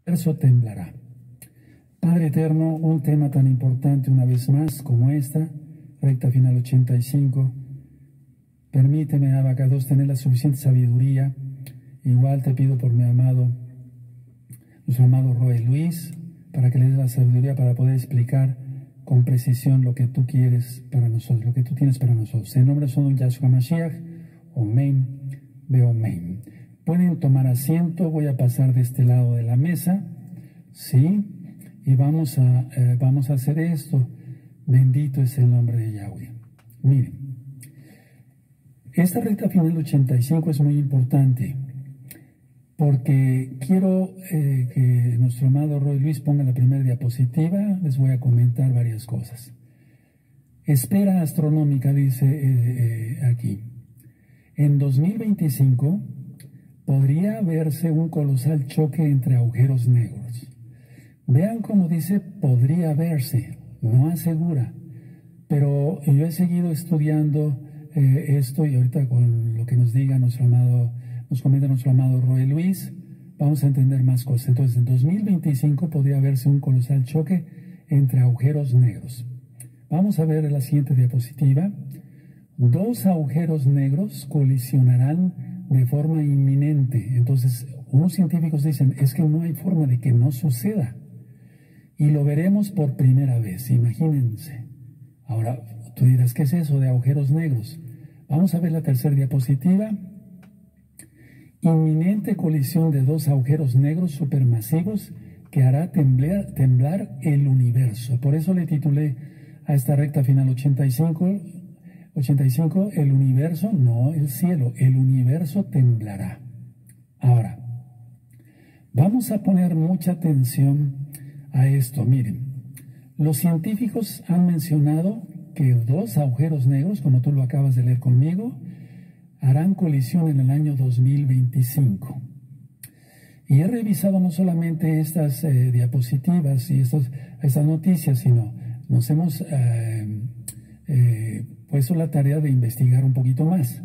universo temblará. Padre eterno, un tema tan importante una vez más como esta, recta final 85, permíteme, Abacados, tener la suficiente sabiduría. Igual te pido por nuestro amado Roe Luis, para que le des la sabiduría para poder explicar con precisión lo que tú quieres para nosotros, lo que tú tienes para nosotros. En nombre de Son Yahshua Mashiach, Omen, Beomen. Pueden tomar asiento, voy a pasar de este lado de la mesa, ¿sí? Y vamos a hacer esto. Bendito es el nombre de Yahweh. Miren, esta recta final 85 es muy importante, porque quiero que nuestro amado Roy Luis ponga la primera diapositiva. Les voy a comentar varias cosas. Esfera astronómica, dice aquí. En 2025 podría verse un colosal choque entre agujeros negros. Vean cómo dice podría verse, no asegura. Pero yo he seguido estudiando esto, y ahorita con lo que nos diga nos comenta nuestro amado Roe Luis, vamos a entender más cosas. Entonces, en 2025 podría verse un colosal choque entre agujeros negros. Vamos a ver la siguiente diapositiva. Dos agujeros negros colisionarán de forma inminente. Entonces, unos científicos dicen, es que no hay forma de que no suceda. Y lo veremos por primera vez, imagínense. Ahora, tú dirás, ¿qué es eso de agujeros negros? Vamos a ver la tercera diapositiva. Inminente colisión de dos agujeros negros supermasivos que hará temblar el universo. Por eso le titulé a esta recta final 85, el universo, no el cielo, el universo temblará. Ahora, vamos a poner mucha atención a esto. Miren, los científicos han mencionado que dos agujeros negros, como tú lo acabas de leer conmigo, harán colisión en el año 2025. Y he revisado no solamente estas diapositivas y estas noticias, sino nos hemos puesto la tarea de investigar un poquito más.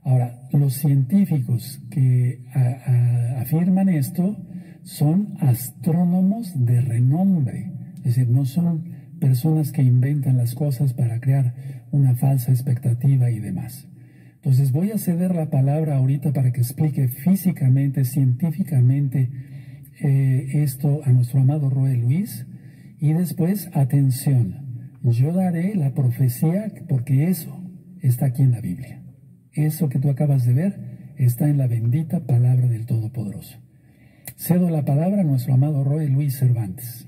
Ahora, los científicos que afirman esto son astrónomos de renombre, es decir, no son personas que inventan las cosas para crear una falsa expectativa y demás. Entonces voy a ceder la palabra ahorita para que explique físicamente, científicamente esto a nuestro amado Roe Luis, y después, atención, yo daré la profecía porque eso está aquí en la Biblia. Eso que tú acabas de ver está en la bendita palabra del Todopoderoso. Cedo la palabra a nuestro amado Roe Luis Cervantes.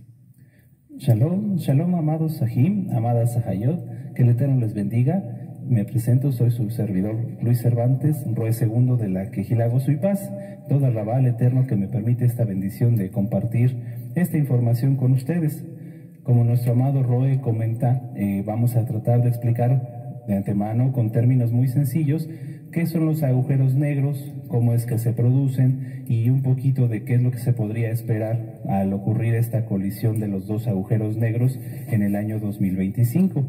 Shalom, shalom, amados Sahim, amadas Sahayot, que el Eterno les bendiga. Me presento, soy su servidor Luis Cervantes, Roe II de la Quejilá Gozo y Paz. Toda Rabá al Eterno que me permite esta bendición de compartir esta información con ustedes. Como nuestro amado Roe comenta, vamos a tratar de explicar de antemano con términos muy sencillos qué son los agujeros negros, cómo es que se producen y un poquito de qué es lo que se podría esperar al ocurrir esta colisión de los dos agujeros negros en el año 2025.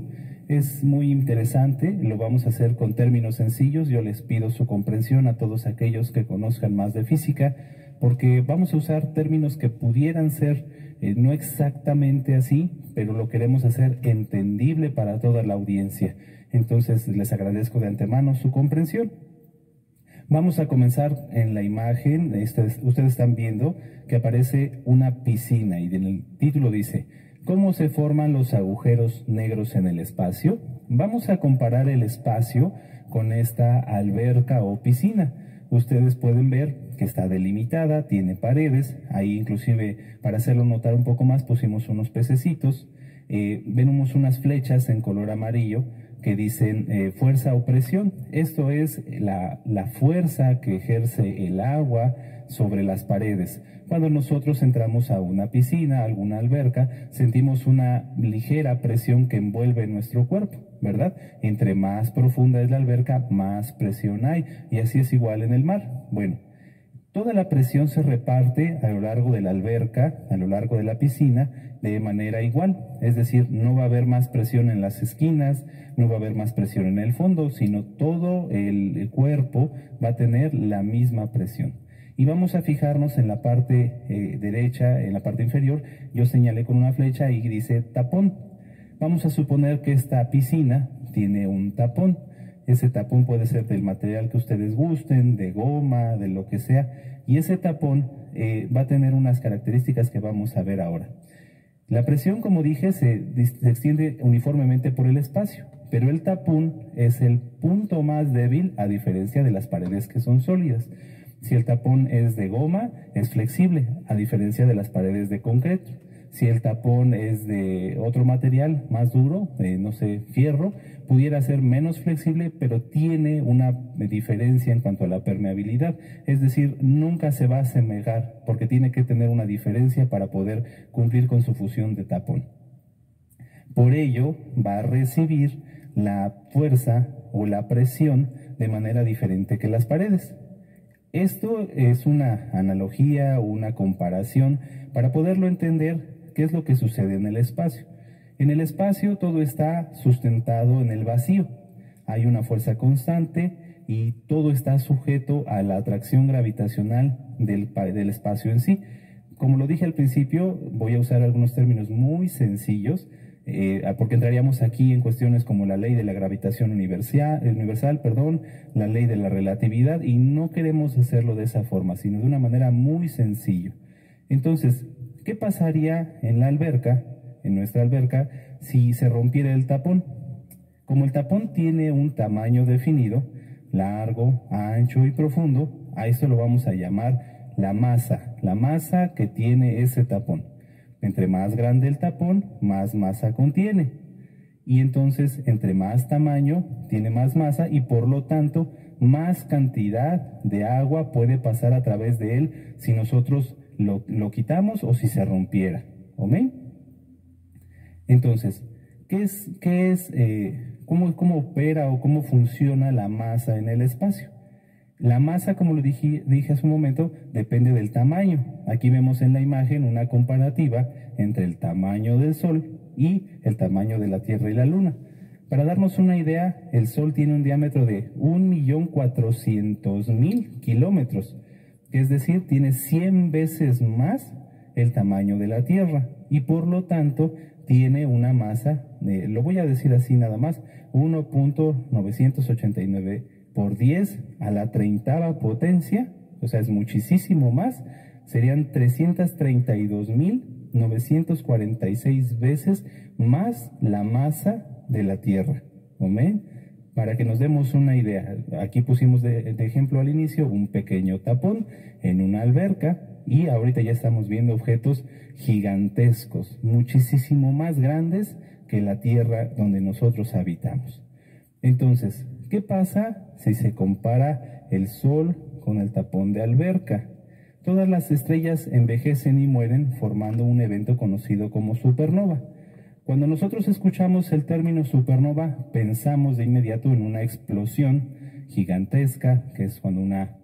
Es muy interesante, lo vamos a hacer con términos sencillos. Yo les pido su comprensión a todos aquellos que conozcan más de física, porque vamos a usar términos que pudieran ser no exactamente así, pero lo queremos hacer entendible para toda la audiencia. Entonces les agradezco de antemano su comprensión. Vamos a comenzar en la imagen. Ustedes están viendo que aparece una piscina y en el título dice ¿cómo se forman los agujeros negros en el espacio? Vamos a comparar el espacio con esta alberca o piscina. Ustedes pueden ver que está delimitada, tiene paredes, ahí inclusive para hacerlo notar un poco más pusimos unos pececitos, vemos unas flechas en color amarillo que dicen fuerza o presión. Esto es la fuerza que ejerce el agua sobre las paredes. Cuando nosotros entramos a una piscina, a alguna alberca, sentimos una ligera presión que envuelve nuestro cuerpo, ¿verdad? Entre más profunda es la alberca, más presión hay, y así es igual en el mar. Bueno, toda la presión se reparte a lo largo de la alberca, a lo largo de la piscina, de manera igual. Es decir, no va a haber más presión en las esquinas, no va a haber más presión en el fondo, sino todo el cuerpo va a tener la misma presión. Y vamos a fijarnos en la parte derecha, en la parte inferior. Yo señalé con una flecha y dice tapón. Vamos a suponer que esta piscina tiene un tapón. Ese tapón puede ser del material que ustedes gusten, de goma, de lo que sea. Y ese tapón va a tener unas características que vamos a ver ahora. La presión, como dije, se extiende uniformemente por el espacio, pero el tapón es el punto más débil a diferencia de las paredes que son sólidas. Si el tapón es de goma, es flexible, a diferencia de las paredes de concreto. Si el tapón es de otro material más duro, no sé, fierro, pudiera ser menos flexible, pero tiene una diferencia en cuanto a la permeabilidad. Es decir, nunca se va a asemejar, porque tiene que tener una diferencia para poder cumplir con su función de tapón. Por ello, va a recibir la fuerza o la presión de manera diferente que las paredes. Esto es una analogía o una comparación para poderlo entender qué es lo que sucede en el espacio. En el espacio todo está sustentado en el vacío. Hay una fuerza constante y todo está sujeto a la atracción gravitacional del espacio en sí. Como lo dije al principio, voy a usar algunos términos muy sencillos, porque entraríamos aquí en cuestiones como la ley de la gravitación universal, la ley de la relatividad, y no queremos hacerlo de esa forma, sino de una manera muy sencilla. Entonces, ¿qué pasaría en la alberca, en nuestra alberca, si se rompiera el tapón? Como el tapón tiene un tamaño definido, largo, ancho y profundo, a esto lo vamos a llamar la masa que tiene ese tapón. Entre más grande el tapón, más masa contiene. Y entonces, entre más tamaño, tiene más masa y por lo tanto, más cantidad de agua puede pasar a través de él si nosotros lo quitamos o si se rompiera. ¿Ok? Entonces, ¿cómo opera o cómo funciona la masa en el espacio? La masa, como lo dije hace un momento, depende del tamaño. Aquí vemos en la imagen una comparativa entre el tamaño del Sol y el tamaño de la Tierra y la Luna. Para darnos una idea, el Sol tiene un diámetro de 1.400.000 kilómetros, es decir, tiene 100 veces más el tamaño de la Tierra y por lo tanto tiene una masa, lo voy a decir así nada más, 1.989 por 10 a la 30ª potencia, o sea, es muchísimo más, serían 332.946 veces más la masa de la Tierra. ¿Okay? Para que nos demos una idea, aquí pusimos de ejemplo al inicio un pequeño tapón en una alberca y ahorita ya estamos viendo objetos gigantescos, muchísimo más grandes que la Tierra donde nosotros habitamos. Entonces, ¿qué pasa si se compara el Sol con el tapón de alberca? Todas las estrellas envejecen y mueren formando un evento conocido como supernova. Cuando nosotros escuchamos el término supernova, pensamos de inmediato en una explosión gigantesca, que es cuando una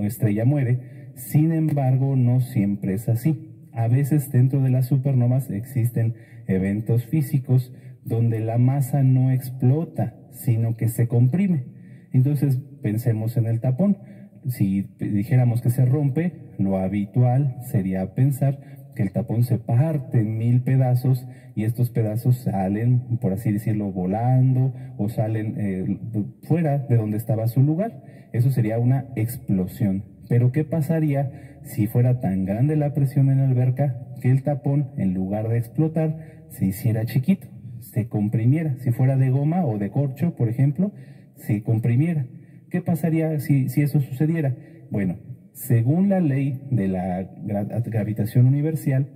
estrella muere. Sin embargo, no siempre es así. A veces dentro de las supernovas existen eventos físicos donde la masa no explota, sino que se comprime. Entonces, pensemos en el tapón. Si dijéramos que se rompe, lo habitual sería pensar que el tapón se parte en 1000 pedazos y estos pedazos salen, por así decirlo, volando o salen fuera de donde estaba su lugar. Eso sería una explosión. Pero ¿qué pasaría si fuera tan grande la presión en la alberca que el tapón, en lugar de explotar, se hiciera chiquito, se comprimiera? Si fuera de goma o de corcho, por ejemplo, se comprimiera. ¿Qué pasaría si eso sucediera? Bueno, según la ley de la gravitación universal,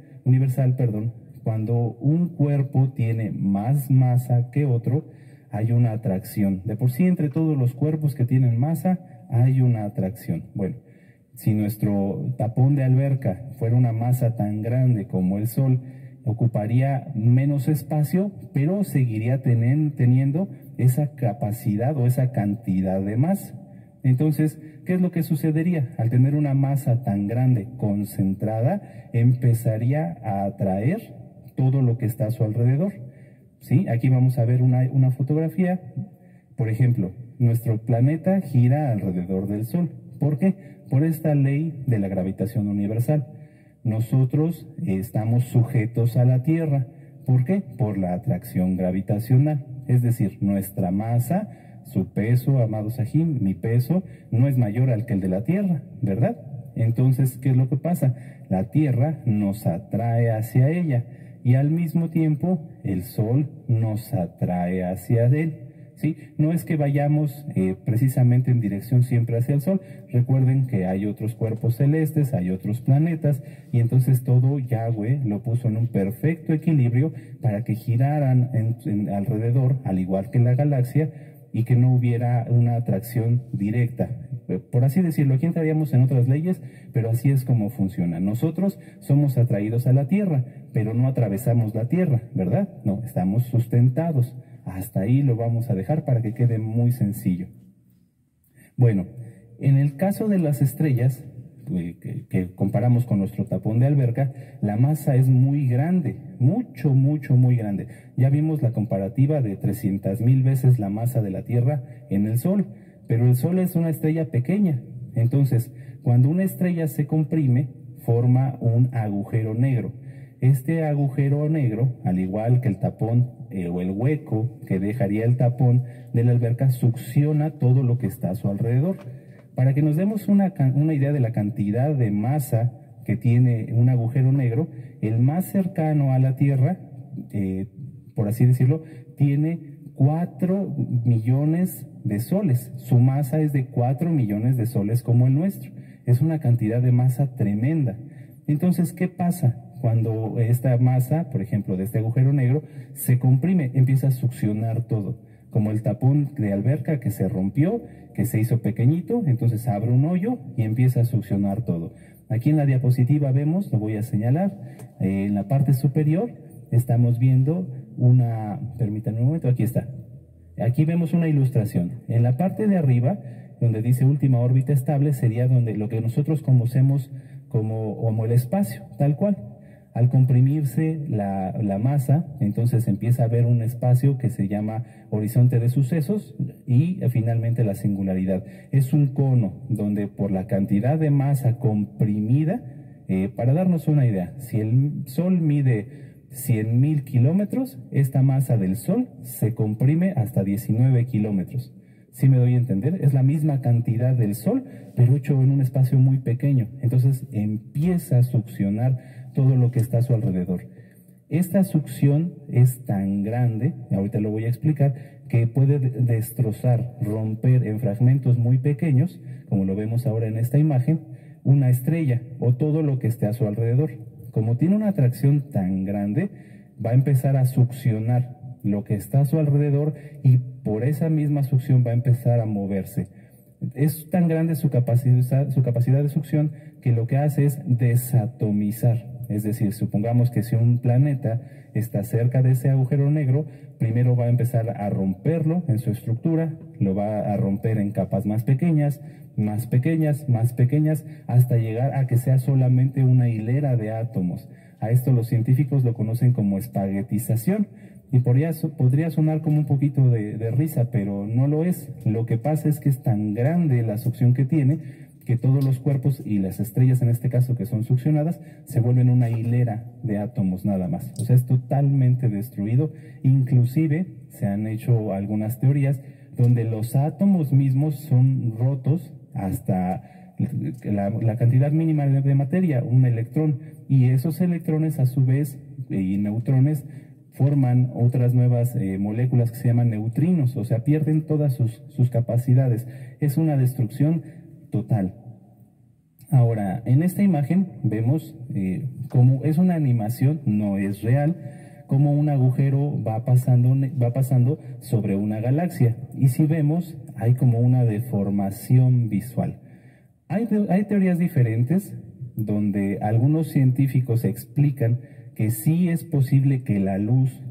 cuando un cuerpo tiene más masa que otro, hay una atracción. De por sí, entre todos los cuerpos que tienen masa, hay una atracción. Bueno, si nuestro tapón de alberca fuera una masa tan grande como el Sol, ocuparía menos espacio, pero seguiría teniendo esa capacidad o esa cantidad de masa. Entonces, ¿qué es lo que sucedería? Al tener una masa tan grande concentrada, empezaría a atraer todo lo que está a su alrededor. ¿Sí? Aquí vamos a ver una fotografía. Por ejemplo, nuestro planeta gira alrededor del Sol. ¿Por qué? por esta ley de la gravitación universal. Nosotros estamos sujetos a la Tierra. ¿Por qué? Por la atracción gravitacional. Es decir, nuestra masa, su peso, amado Sahim, mi peso, no es mayor al que el de la Tierra, ¿verdad? Entonces, ¿qué es lo que pasa? La Tierra nos atrae hacia ella y al mismo tiempo el Sol nos atrae hacia él. ¿Sí? No es que vayamos precisamente en dirección siempre hacia el Sol. Recuerden que hay otros cuerpos celestes, hay otros planetas, y entonces todo Yahweh lo puso en un perfecto equilibrio para que giraran alrededor, al igual que la galaxia, y que no hubiera una atracción directa. Por así decirlo, aquí entraríamos en otras leyes, pero así es como funciona. Nosotros somos atraídos a la Tierra, pero no atravesamos la Tierra, ¿verdad? No, estamos sustentados. Hasta ahí lo vamos a dejar para que quede muy sencillo. Bueno, en el caso de las estrellas, que comparamos con nuestro tapón de alberca, la masa es muy grande, mucho, mucho, muy grande. Ya vimos la comparativa de 300,000 veces la masa de la Tierra en el Sol, pero el Sol es una estrella pequeña. Entonces, cuando una estrella se comprime, forma un agujero negro. Este agujero negro, al igual que el tapón o el hueco que dejaría el tapón de la alberca, succiona todo lo que está a su alrededor. Para que nos demos una idea de la cantidad de masa que tiene un agujero negro, el más cercano a la Tierra, por así decirlo, tiene 4 millones de soles. Su masa es de 4 millones de soles como el nuestro. Es una cantidad de masa tremenda. Entonces, ¿qué pasa? Cuando esta masa, por ejemplo, de este agujero negro, se comprime, empieza a succionar todo. Como el tapón de alberca que se rompió, que se hizo pequeñito, entonces abre un hoyo y empieza a succionar todo. Aquí en la diapositiva vemos, lo voy a señalar, en la parte superior estamos viendo permítanme un momento, aquí está. Aquí vemos una ilustración. En la parte de arriba, donde dice última órbita estable, sería donde lo que nosotros conocemos como el espacio, tal cual. Al comprimirse la masa, entonces empieza a haber un espacio que se llama horizonte de sucesos y finalmente la singularidad. Es un cono donde por la cantidad de masa comprimida, para darnos una idea, si el Sol mide 100,000 kilómetros, esta masa del Sol se comprime hasta 19 kilómetros. ¿Sí me doy a entender? Es la misma cantidad del Sol, pero hecho en un espacio muy pequeño. Entonces empieza a succionar todo lo que está a su alrededor. Esta succión es tan grande, ahorita lo voy a explicar, que puede destrozar, romper en fragmentos muy pequeños, como lo vemos ahora en esta imagen, una estrella o todo lo que esté a su alrededor. Como tiene una atracción tan grande, va a empezar a succionar lo que está a su alrededor y por esa misma succión va a empezar a moverse. Es tan grande su capacidad de succión que lo que hace es desatomizar. Es decir, supongamos que si un planeta está cerca de ese agujero negro, primero va a empezar a romperlo en su estructura, lo va a romper en capas más pequeñas, más pequeñas, más pequeñas, hasta llegar a que sea solamente una hilera de átomos. A esto los científicos lo conocen como espaguetización. Y podría sonar como un poquito de risa, pero no lo es. Lo que pasa es que es tan grande la succión que tiene que todos los cuerpos y las estrellas en este caso que son succionadas se vuelven una hilera de átomos nada más. O sea, es totalmente destruido. Inclusive se han hecho algunas teorías donde los átomos mismos son rotos hasta la cantidad mínima de materia, un electrón. Y esos electrones a su vez y neutrones forman otras nuevas moléculas que se llaman neutrinos, o sea, pierden todas sus capacidades. Es una destrucción total. Ahora, en esta imagen vemos cómo es una animación, no es real, cómo un agujero va pasando sobre una galaxia. Y si vemos, hay como una deformación visual. Hay teorías diferentes donde algunos científicos explican que sí es posible que la luz,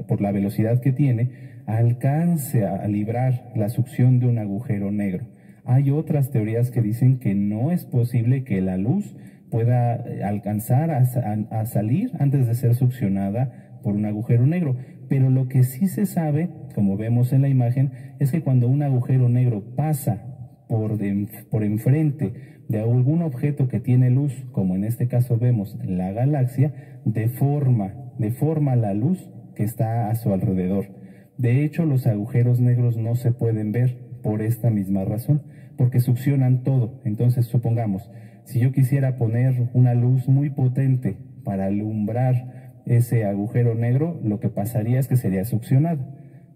por la velocidad que tiene, alcance a librar la succión de un agujero negro. Hay otras teorías que dicen que no es posible que la luz pueda alcanzar a salir antes de ser succionada por un agujero negro. Pero lo que sí se sabe, como vemos en la imagen, es que cuando un agujero negro pasa por enfrente de algún objeto que tiene luz, como en este caso vemos la galaxia, deforma la luz que está a su alrededor. De hecho, los agujeros negros no se pueden ver por esta misma razón, porque succionan todo. Entonces, supongamos, si yo quisiera poner una luz muy potente para alumbrar ese agujero negro, lo que pasaría es que sería succionado.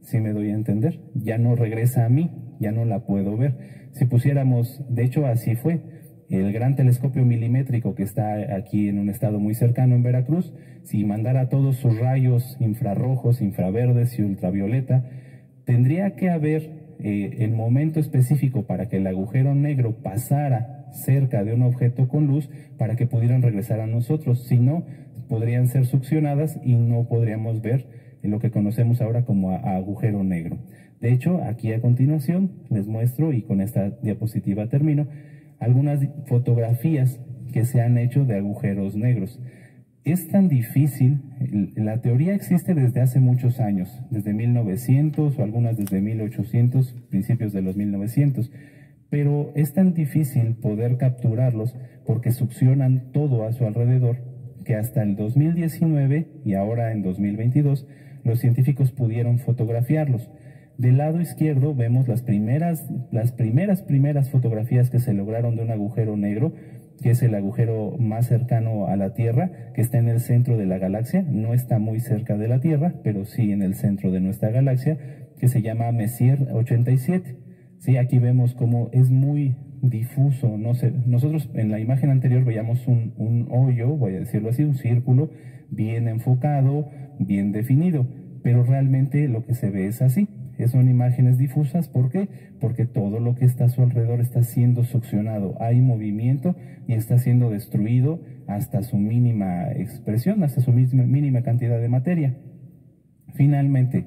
¿Sí me doy a entender? Ya no regresa a mí, ya no la puedo ver. Si pusiéramos, de hecho así fue, el gran telescopio milimétrico que está aquí en un estado muy cercano en Veracruz, si mandara todos sus rayos infrarrojos, infraverdes y ultravioleta, tendría que haber el momento específico para que el agujero negro pasara cerca de un objeto con luz para que pudieran regresar a nosotros. Si no, podrían ser succionadas y no podríamos ver lo que conocemos ahora como agujero negro. De hecho, aquí a continuación les muestro, y con esta diapositiva termino, algunas fotografías que se han hecho de agujeros negros. Es tan difícil, la teoría existe desde hace muchos años, desde 1900 o algunas desde 1800, principios de los 1900, pero es tan difícil poder capturarlos porque succionan todo a su alrededor que hasta el 2019 y ahora en 2022 los científicos pudieron fotografiarlos. Del lado izquierdo vemos las primeras fotografías que se lograron de un agujero negro, que es el agujero más cercano a la Tierra, que está en el centro de la galaxia. No está muy cerca de la Tierra, pero sí en el centro de nuestra galaxia, que se llama Messier 87. Sí, aquí vemos cómo es muy difuso. No sé, nosotros en la imagen anterior veíamos un hoyo, voy a decirlo así, un círculo bien enfocado, bien definido, pero realmente lo que se ve es así. Son imágenes difusas. ¿Por qué? Porque todo lo que está a su alrededor está siendo succionado. Hay movimiento y está siendo destruido hasta su mínima expresión, hasta su mínima cantidad de materia. Finalmente,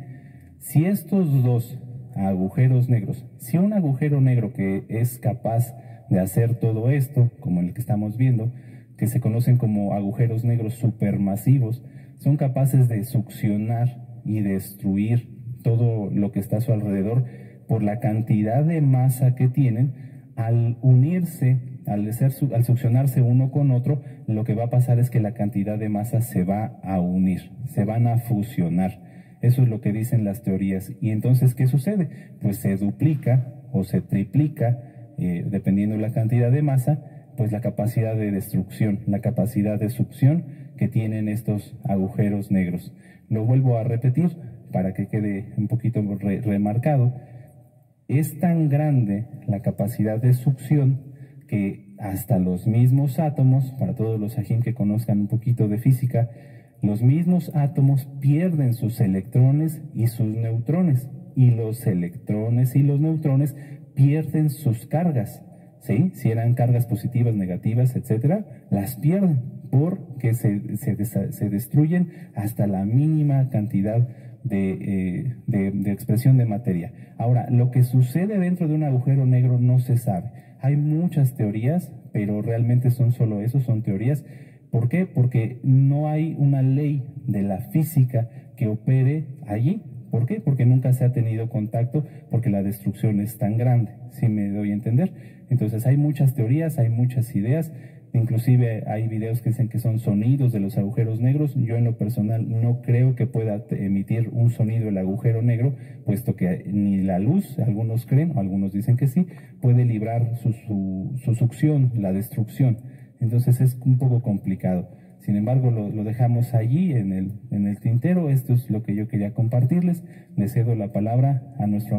si estos dos agujeros negros, si un agujero negro que es capaz de hacer todo esto, como el que estamos viendo, que se conocen como agujeros negros supermasivos, son capaces de succionar y destruir todo lo que está a su alrededor por la cantidad de masa que tienen, al unirse, al succionarse uno con otro, lo que va a pasar es que la cantidad de masa se va a unir, se van a fusionar. Eso es lo que dicen las teorías. Y entonces, ¿qué sucede? Pues se duplica o se triplica, dependiendo de la cantidad de masa, pues la capacidad de destrucción, la capacidad de succión que tienen estos agujeros negros. Lo vuelvo a repetir para que quede un poquito remarcado. Es tan grande la capacidad de succión que hasta los mismos átomos, para todos los Sahim que conozcan un poquito de física, los mismos átomos pierden sus electrones y sus neutrones, y los electrones y los neutrones pierden sus cargas, ¿sí? Si eran cargas positivas, negativas, etcétera, las pierden porque se destruyen hasta la mínima cantidad de expresión de materia. Ahora, lo que sucede dentro de un agujero negro no se sabe. Hay muchas teorías, pero realmente son solo eso, son teorías. ¿Por qué? Porque no hay una ley de la física que opere allí. ¿Por qué? Porque nunca se ha tenido contacto, porque la destrucción es tan grande, ¿sí me doy a entender? Entonces hay muchas teorías, hay muchas ideas. Inclusive hay videos que dicen que son sonidos de los agujeros negros. Yo en lo personal no creo que pueda emitir un sonido el agujero negro, puesto que ni la luz, algunos creen, o algunos dicen que sí, puede librar su succión, la destrucción. Entonces es un poco complicado. Sin embargo, lo dejamos allí en el tintero. Esto es lo que yo quería compartirles. Le cedo la palabra a nuestro